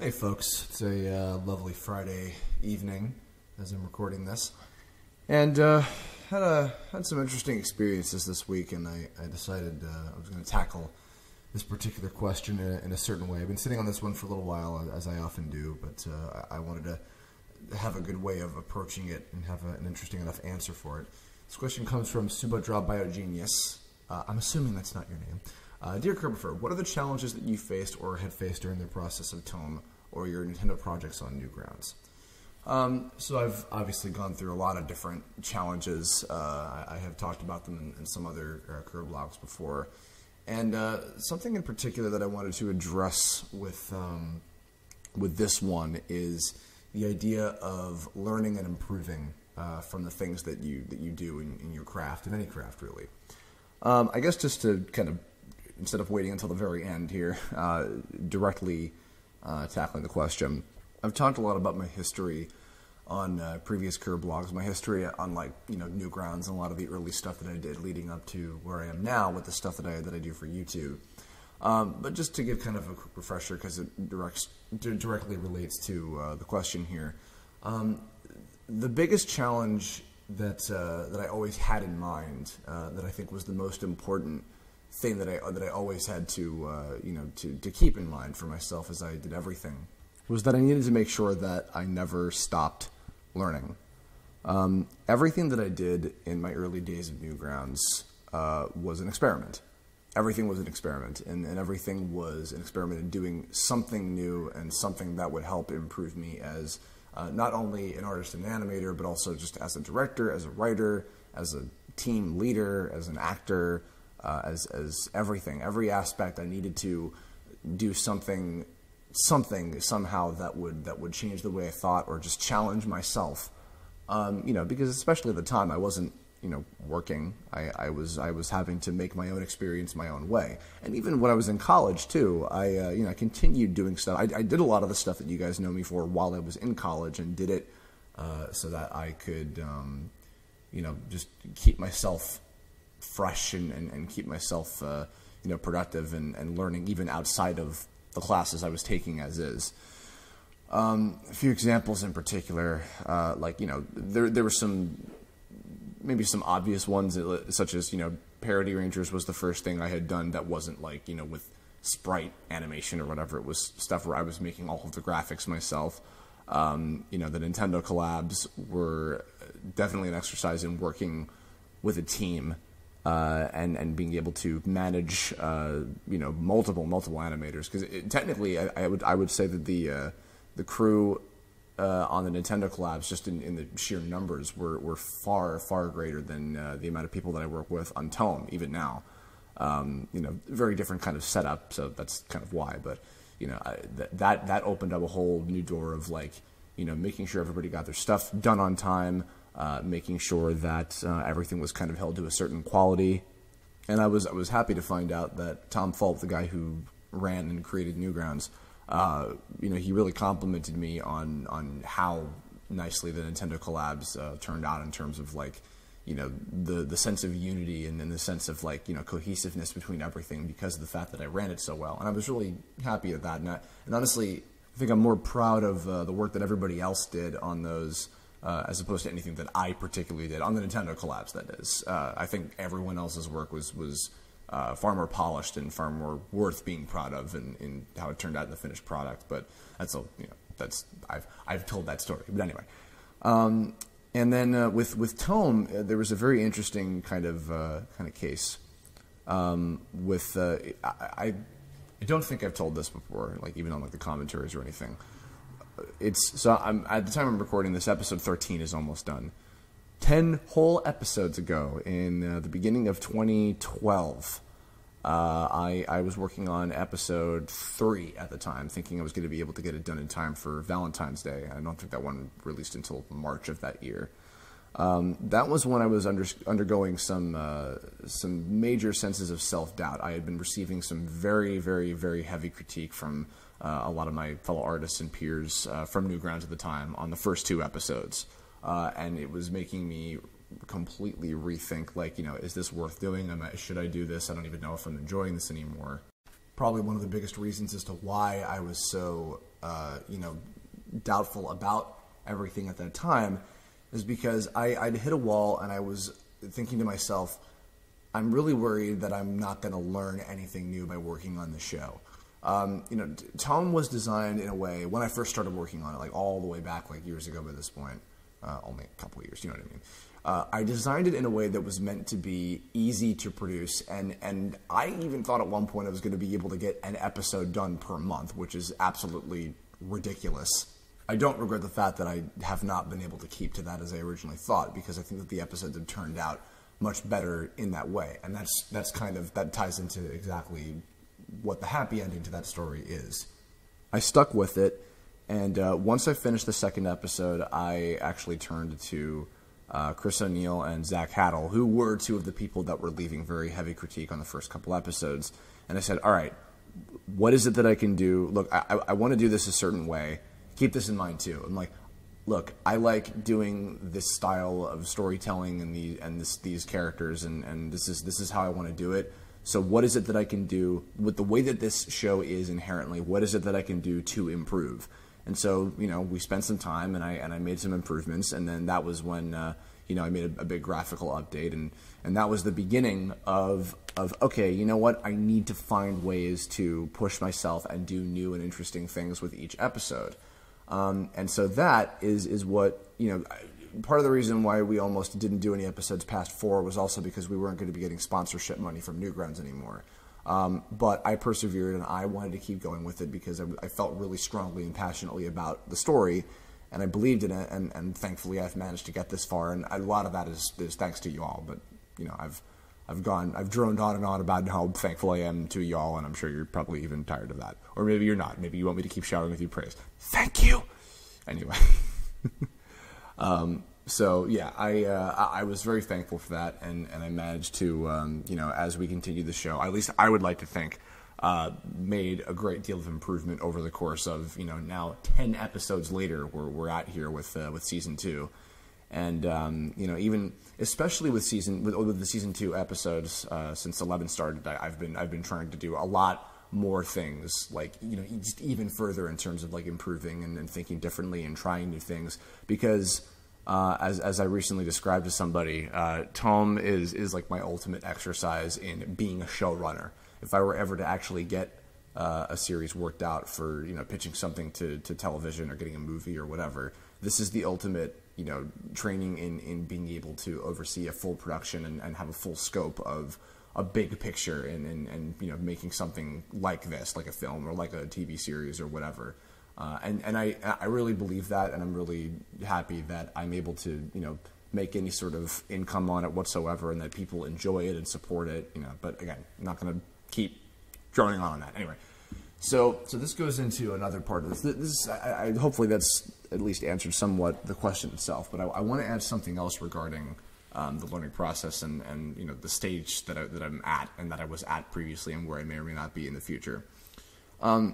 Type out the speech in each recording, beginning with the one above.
Hey folks, it's a lovely Friday evening as I'm recording this, and had some interesting experiences this week, and I decided I was going to tackle this particular question in a certain way. I've been sitting on this one for a little while, as I often do, but I wanted to have a good way of approaching it and have an interesting enough answer for it. This question comes from Subadra Biogenius. I'm assuming that's not your name. Dear Kirblog, what are the challenges that you faced or had faced during the process of Tome or your Nintendo projects on Newgrounds? So I've obviously gone through a lot of different challenges. I have talked about them in some other Kirblogs before. And something in particular that I wanted to address with this one is the idea of learning and improving from the things that you do in your craft, in any craft really. I guess just to kind of, instead of waiting until the very end here, directly tackling the question. I've talked a lot about my history on previous Kirblogs, my history on Newgrounds and a lot of the early stuff that I did leading up to where I am now with the stuff that I do for YouTube. But just to give kind of a quick refresher, because it directly relates to the question here. The biggest challenge that I always had in mind, that I think was the most important thing that I always had to to keep in mind for myself as I did everything, was that I needed to make sure that I never stopped learning. Everything that I did in my early days of Newgrounds was an experiment. Everything was an experiment, and everything was an experiment in doing something new and something that would help improve me as not only an artist and animator, but also just as a director, as a writer, as a team leader, as an actor, as everything. Every aspect I needed to do something somehow that would change the way I thought or just challenge myself. Because especially at the time I wasn't working. I was having to make my own experience my own way. And even when I was in college too, I continued doing stuff. I did a lot of the stuff that you guys know me for while I was in college, and did it so that I could just keep myself fresh and keep myself productive and learning even outside of the classes I was taking as is. A few examples in particular, there were maybe some obvious ones, such as Parody Rangers was the first thing I had done that wasn't with sprite animation or whatever. It was stuff where I was making all of the graphics myself. The Nintendo collabs were definitely an exercise in working with a team. And being able to manage, multiple animators, because technically, I would say that the crew on the Nintendo collabs, just in the sheer numbers, were far greater than the amount of people that I work with on Tome, even now. Very different kind of setup, so that's kind of why. But that opened up a whole new door of making sure everybody got their stuff done on time. Making sure that everything was kind of held to a certain quality. And I was happy to find out that Tom Fulp, the guy who ran and created Newgrounds, he really complimented me on how nicely the Nintendo collabs turned out in terms of the sense of unity and the sense of cohesiveness between everything, because of the fact that I ran it so well. And I was really happy at that. And honestly, I think I'm more proud of the work that everybody else did on those, as opposed to anything that I particularly did on the Nintendo collabs, that is. I think everyone else's work was far more polished and far more worth being proud of in how it turned out in the finished product. But I've told that story. But anyway, and then with Tome, there was a very interesting kind of case. I don't think I've told this before, even on the commentaries or anything. At the time I'm recording this, episode 13 is almost done. 10 whole episodes ago, in the beginning of 2012, I was working on episode 3 at the time, thinking I was going to be able to get it done in time for Valentine's Day. I don't think that one released until March of that year. That was when I was undergoing some major senses of self-doubt. I had been receiving some very heavy critique from a lot of my fellow artists and peers from Newgrounds at the time on the first 2 episodes. And it was making me completely rethink, is this worth doing? Should I do this? I don't even know if I'm enjoying this anymore. Probably one of the biggest reasons as to why I was so doubtful about everything at that time is because I'd hit a wall, and I was thinking to myself, I'm really worried that I'm not going to learn anything new by working on the show. Tome was designed in a way, when I first started working on it, like all the way back like years ago by this point, only a couple of years, you know what I mean? I designed it in a way that was meant to be easy to produce, and I even thought at one point I was going to be able to get an episode done per month, which is absolutely ridiculous. I don't regret the fact that I have not been able to keep to that as I originally thought, because I think that the episodes have turned out much better in that way, and that ties into exactly what the happy ending to that story is. I stuck with it, and once I finished the second episode, I actually turned to Chris O'Neill and Zach Haddle, who were two of the people that were leaving very heavy critique on the first couple episodes, and I said, all right, what is it that I can do? Look, I want to do this a certain way. Keep this in mind too. I'm like, look, I like doing this style of storytelling and these characters, and this is how I want to do it. So what is it that I can do with the way that this show is inherently? What is it that I can do to improve? And so, we spent some time, and I made some improvements, and then that was when, I made a big graphical update, and that was the beginning of okay, you know what? I need to find ways to push myself and do new and interesting things with each episode. And so that is what, part of the reason why we almost didn't do any episodes past 4 was also because we weren't going to be getting sponsorship money from Newgrounds anymore. But I persevered, and I wanted to keep going with it because I felt really strongly and passionately about the story, and I believed in it, and thankfully I've managed to get this far, and a lot of that is thanks to y'all. But I've droned on and on about how thankful I am to y'all, and I'm sure you're probably even tired of that, or maybe you're not. Maybe you want me to keep showering with you praise. Thank you. Anyway. So yeah, I was very thankful for that, and I managed to, as we continue the show, at least I would like to think, made a great deal of improvement over the course of, now 10 episodes later, we're at here with season 2, and even especially with the season 2 episodes, since 11 started, I've been trying to do a lot more things, like, just even further in terms of like improving and thinking differently and trying new things, because as I recently described to somebody, Tome is like my ultimate exercise in being a showrunner. If I were ever to actually get a series worked out for, pitching something to television or getting a movie or whatever, this is the ultimate, training in being able to oversee a full production and have a full scope of a big picture and making something like this, like a film or like a TV series or whatever. And I really believe that, and I'm really happy that I'm able to, make any sort of income on it whatsoever, and that people enjoy it and support it, but again, I'm not going to keep droning on that. Anyway, so this goes into another part of this. Hopefully that's at least answered somewhat the question itself, but I want to add something else regarding the learning process and the stage that I'm at and that I was at previously and where I may or may not be in the future. I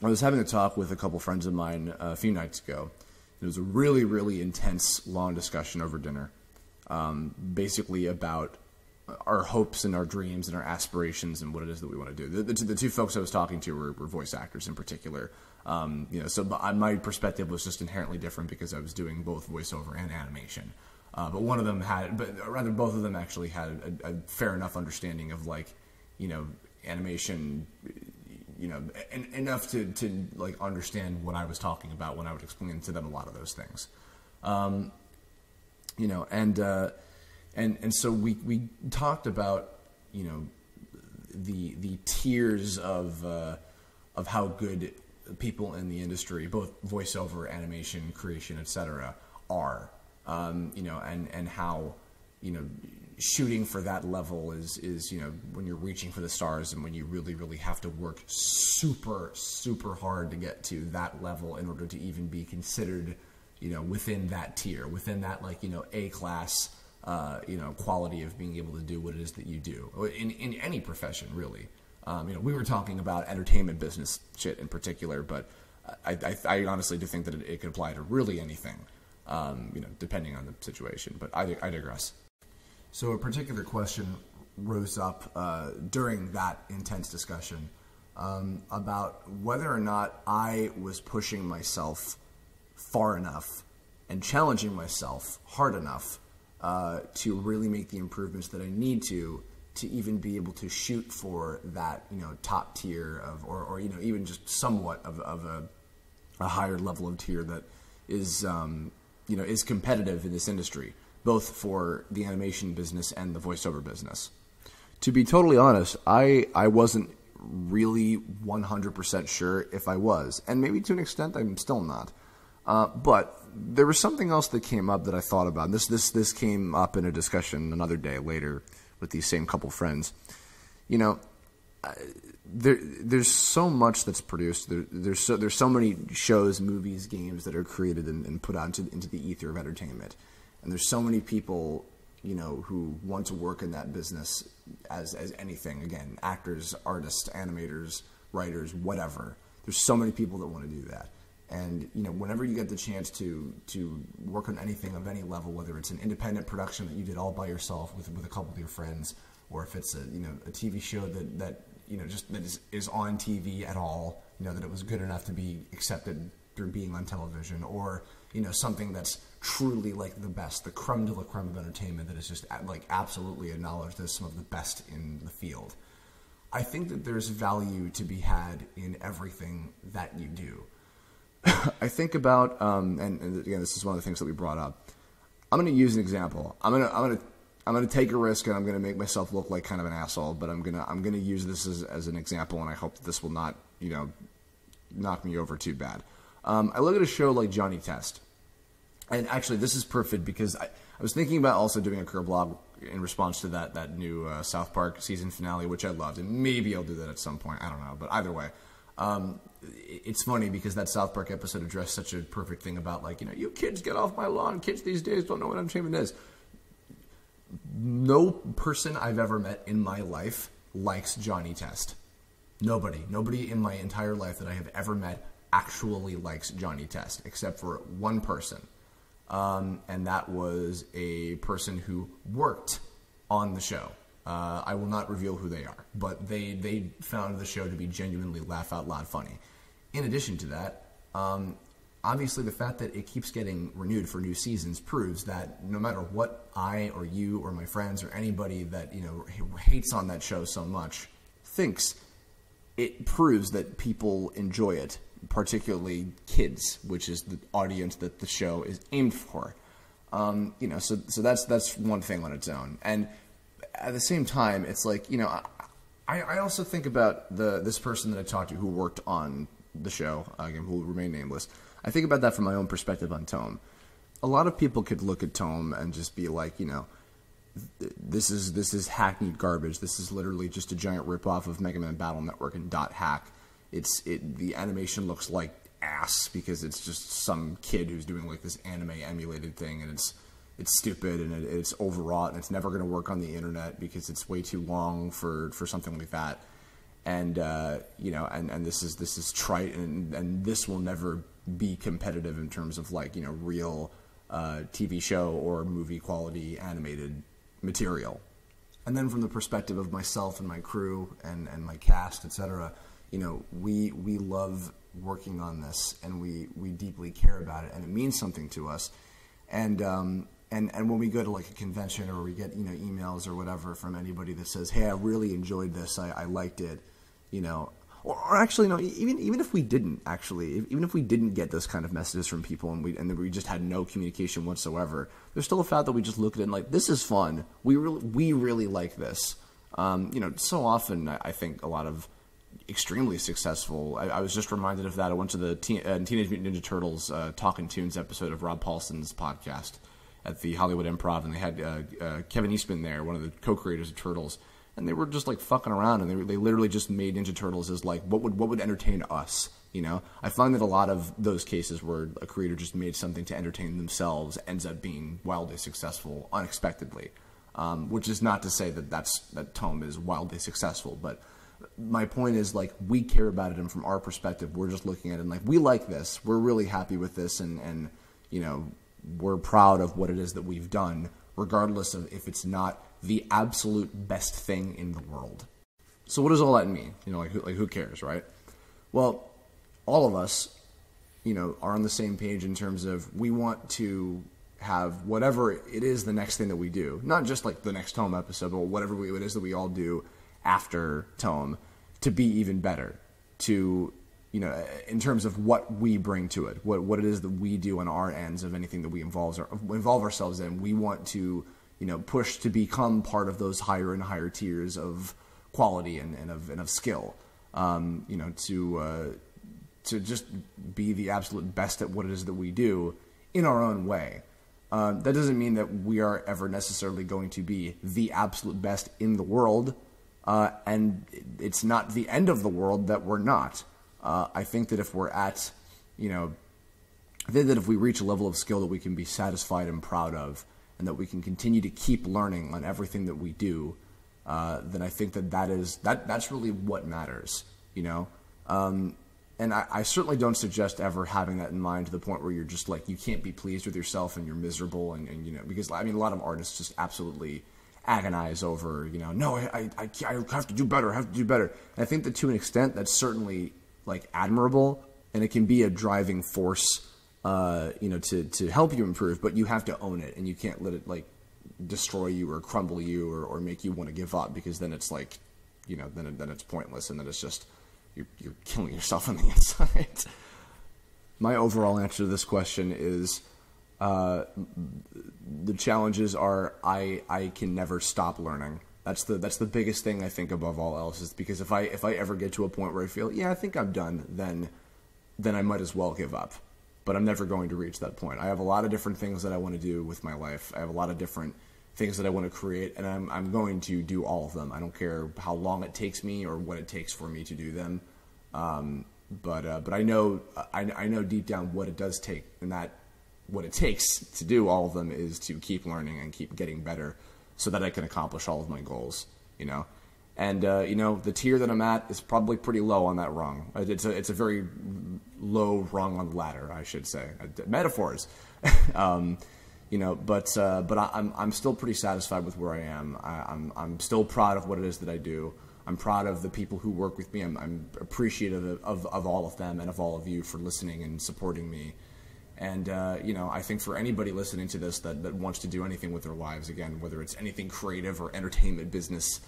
was having a talk with a couple friends of mine a few nights ago. It was a really, really intense, long discussion over dinner, basically about our hopes and our dreams and our aspirations and what it is that we want to do. The two folks I was talking to were voice actors in particular. So my perspective was just inherently different because I was doing both voiceover and animation. But both of them actually had a fair enough understanding of, like, animation, enough to like understand what I was talking about when I would explain to them a lot of those things. And so we talked about, the tiers of how good people in the industry, both voiceover, animation, creation, etc., are. And how, shooting for that level is when you're reaching for the stars and when you really, really have to work super, super hard to get to that level in order to even be considered, within that tier, within that, like, A-class, quality of being able to do what it is that you do in any profession, really. We were talking about entertainment business shit in particular, but I honestly do think that it could apply to really anything. Depending on the situation, but I digress. So a particular question rose up during that intense discussion about whether or not I was pushing myself far enough and challenging myself hard enough to really make the improvements that I need to even be able to shoot for that, top tier of, or even just somewhat of a higher level of tier that is, is competitive in this industry, both for the animation business and the voiceover business. To be totally honest, I wasn't really 100% sure if I was, and maybe to an extent I'm still not. But there was something else that came up that I thought about. This came up in a discussion another day later with these same couple friends. There's so much that's produced. There's so many shows, movies, games that are created and put out into the ether of entertainment, and there's so many people who want to work in that business as anything. Again, actors, artists, animators, writers, whatever. There's so many people that want to do that. And, whenever you get the chance to work on anything of any level, whether it's an independent production that you did all by yourself with a couple of your friends, or if it's a TV show that is on TV at all, that it was good enough to be accepted through being on television, or, something that's truly like the best, the creme de la creme of entertainment that is just like absolutely acknowledged as some of the best in the field. I think that there's value to be had in everything that you do. I think about, and again, this is one of the things that we brought up. I'm going to use an example. I'm going to take a risk, and I'm going to make myself look like kind of an asshole. But I'm going to use this as an example, and I hope that this will not, knock me over too bad. I look at a show like Johnny Test, and actually, this is perfect because I was thinking about also doing a Kirblog in response to that new South Park season finale, which I loved, and maybe I'll do that at some point. I don't know, but either way. It's funny because that South Park episode addressed such a perfect thing about, like, you kids get off my lawn. Kids these days don't know what entertainment is. No person I've ever met in my life likes Johnny Test. Nobody in my entire life that I have ever met actually likes Johnny Test, except for one person. And that was a person who worked on the show. I will not reveal who they are, but they found the show to be genuinely laugh out loud funny. In addition to that, obviously the fact that it keeps getting renewed for new seasons proves that no matter what I or you or my friends or anybody that hates on that show so much thinks, it proves that people enjoy it, particularly kids, which is the audience that the show is aimed for. So that's one thing on its own. And at the same time, it's like, I also think about this person that I talked to who worked on the show, again, who will remain nameless. I think about that from my own perspective on Tome. A lot of people could look at Tome and just be like, this is hackneyed garbage. This is literally just a giant ripoff of Mega Man Battle Network and .hack. The animation looks like ass because it's just some kid who's doing like this anime emulated thing, and it's stupid and it's overwrought, and it's never going to work on the internet because it's way too long for something like that. And and this is trite, and this will never be competitive in terms of like real TV show or movie quality animated material. And then from the perspective of myself and my crew and my cast, etc., we love working on this, and we deeply care about it, and it means something to us. And when we go to like a convention, or we get emails or whatever from anybody that says, "Hey, I really enjoyed this. I liked it," or actually no, even if we didn't even if we didn't get those kind of messages from people, and we just had no communication whatsoever, there's still a fact that we just look at it and like, this is fun. We really like this. So often I think a lot of extremely successful. I was just reminded of that. I went to the Teenage Mutant Ninja Turtles Talkin' Tunes episode of Rob Paulson's podcast at the Hollywood Improv, and they had Kevin Eastman there, one of the co-creators of Turtles, and they were just like fucking around, and they literally just made Ninja Turtles as like what would entertain us. I find that a lot of those cases where a creator just made something to entertain themselves ends up being wildly successful unexpectedly, which is not to say that Tome is wildly successful, but my point is, like, we care about it, and from our perspective, we're just looking at it and like, we like this, we're really happy with this, and we're proud of what it is that we've done, regardless of if it's not the absolute best thing in the world. So what does all that mean? Like who cares, right? Well, all of us, are on the same page in terms of we want to have whatever it is the next thing that we do, not just like the next Tome episode, but whatever it is that we all do after Tome, to be even better, to, in terms of what we bring to it, what it is that we do on our ends of anything that we involve ourselves in. We want to, push to become part of those higher and higher tiers of quality and of skill, to just be the absolute best at what it is that we do in our own way. That doesn't mean that we are ever necessarily going to be the absolute best in the world, and it's not the end of the world that we're not. I think that if we're at, I think that if we reach a level of skill that we can be satisfied and proud of, and that we can continue to keep learning on everything that we do, then I think that's really what matters, And I certainly don't suggest ever having that in mind to the point where you're just like, you can't be pleased with yourself and you're miserable and because a lot of artists just absolutely agonize over, no, I have to do better, And I think that to an extent that's certainly like admirable, and it can be a driving force, to help you improve, but you have to own it, and you can't let it like destroy you or crumble you or make you want to give up, because then it's like, then it's pointless, and then it's just, you're killing yourself on the inside. My overall answer to this question is, the challenges are I can never stop learning. That's the biggest thing I think above all else, is because if I ever get to a point where I feel, I think I'm done, then I might as well give up. But I'm never going to reach that point. I have a lot of different things that I want to do with my life. I have a lot of different things that I want to create, and I'm going to do all of them. I don't care how long it takes me or what it takes for me to do them. But I know deep down what it does take, and that what it takes to do all of them is to keep learning and keep getting better, so that I can accomplish all of my goals. And the tier that I'm at is probably pretty low on that rung. It's a very low rung on the ladder, I should say. Metaphors. But I'm still pretty satisfied with where I am. I'm still proud of what it is that I do. I'm proud of the people who work with me. I'm appreciative of all of them and of all of you for listening and supporting me. And, I think for anybody listening to this that wants to do anything with their lives, again, whether it's anything creative or entertainment business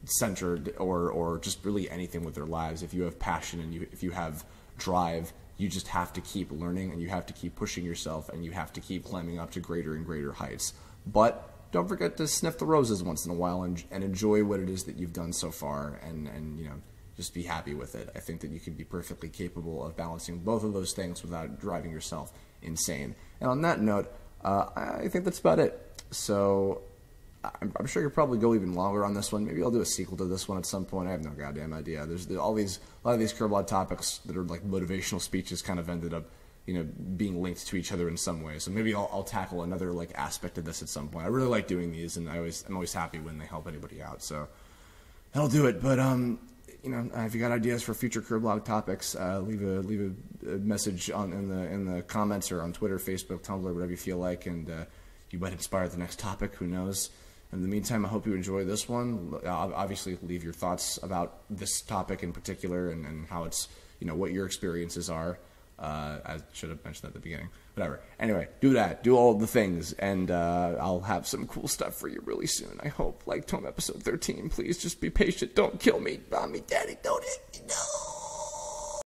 centered or just really anything with their lives, if you have passion and if you have drive, you just have to keep learning, and you have to keep pushing yourself, and you have to keep climbing up to greater and greater heights. But don't forget to sniff the roses once in a while and enjoy what it is that you've done so far, and just be happy with it. I think that you can be perfectly capable of balancing both of those things without driving yourself insane. And on that note, I think that's about it. So I'm sure you'll probably go even longer on this one. Maybe I'll do a sequel to this one at some point. I have no goddamn idea. There's a lot of these Kirblog topics that are like motivational speeches kind of ended up, being linked to each other in some way. So maybe I'll tackle another like aspect of this at some point. I really like doing these, and I'm always happy when they help anybody out. So that'll do it. But if you got ideas for future Kirblog topics, leave a message in the comments or on Twitter, Facebook, Tumblr, whatever you feel like, and you might inspire the next topic. Who knows? In the meantime, I hope you enjoy this one. Obviously, leave your thoughts about this topic in particular and how it's, what your experiences are. I should have mentioned that at the beginning. Whatever. Anyway, do that. Do all the things, and I'll have some cool stuff for you really soon, I hope. Like Tome episode 13. Please just be patient. Don't kill me. Mommy, Daddy, don't hit me. No.